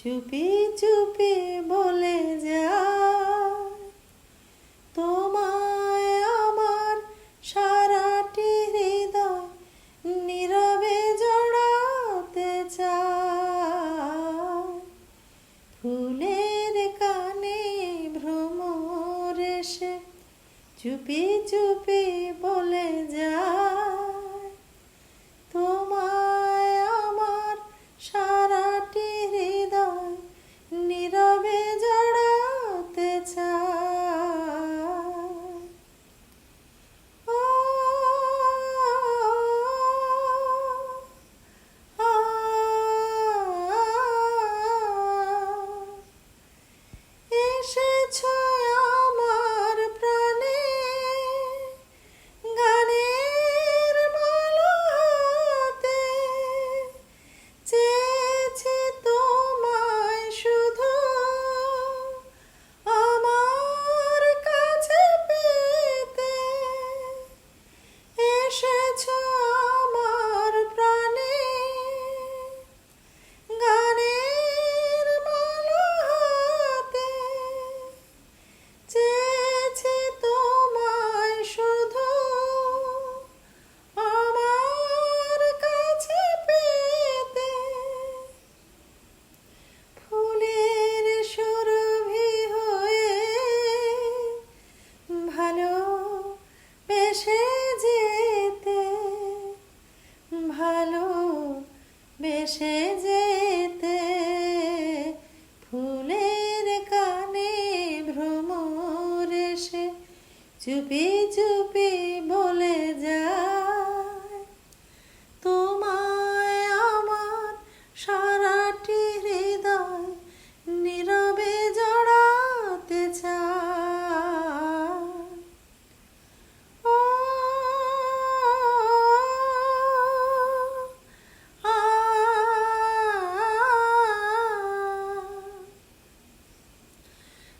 চুপি চুপি বলে যায় তোমায় আমার সারাটি হৃদয় নীরবে জড়াতে চায়। ফুলের কানে ভ্রমর এসে চুপি চুপি বলে যায় তোমায় আমার সারাটি হৃদয় নীরবে জড়াতে চায়। ও আ এসেছো আমার প্রাণে গানের মালা হাতে, চেয়েছি তোমায় শুধু আমার কাছে পেতে। এসেছো আমার প্রাণে গানের মালা হাতে, চেয়েছি তোমায় শুধু আমার কাছে পেতে। ফুলের সুরভি হয়ে ভালো বেসে যেতে, ভালো বেসে যেতে। ফুলের কানে ভ্রমর এসে চুপি চুপি বলে যায় তোমায় আমার সারাটি হৃদয় নীরবে জড়াতে চায়। ও আ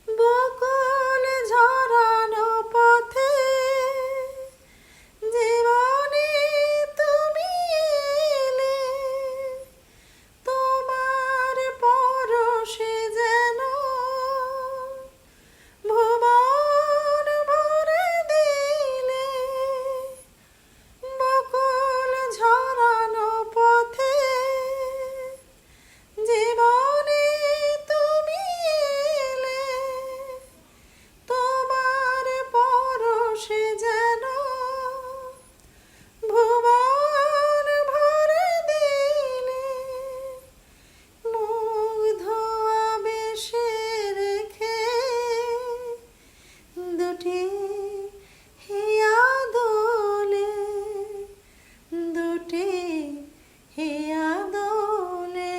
বকুল ঝরানো পথে জীবনে তুমি এলে, তোমার পরশে যেন ভুবন ভরে দিলে। বকুল ঝরানো পথে জীবনে তুমি এলে, তোমার পরশে যেন ভুবন ভরে দিলে। মুগ্ধ আবেশে রেখে দুটি হিয়া দোলে, দুটি হিয়া দোলে।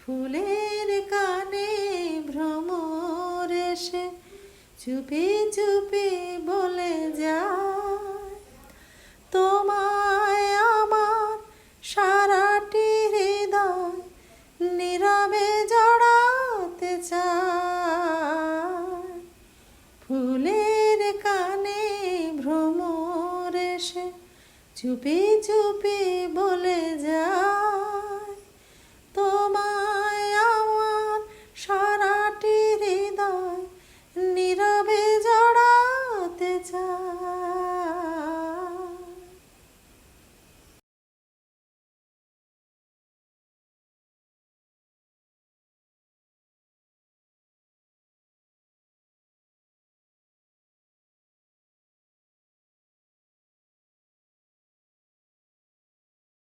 ফুলের কানে ভ্রমর এসে চুপি চুপি বলে যায় তোমায় আমার সারাটি হৃদয় নীরবে জড়াতে চায়। ফুলের কানে ভ্রমর এসে চুপি চুপি বলে যায় তোমায়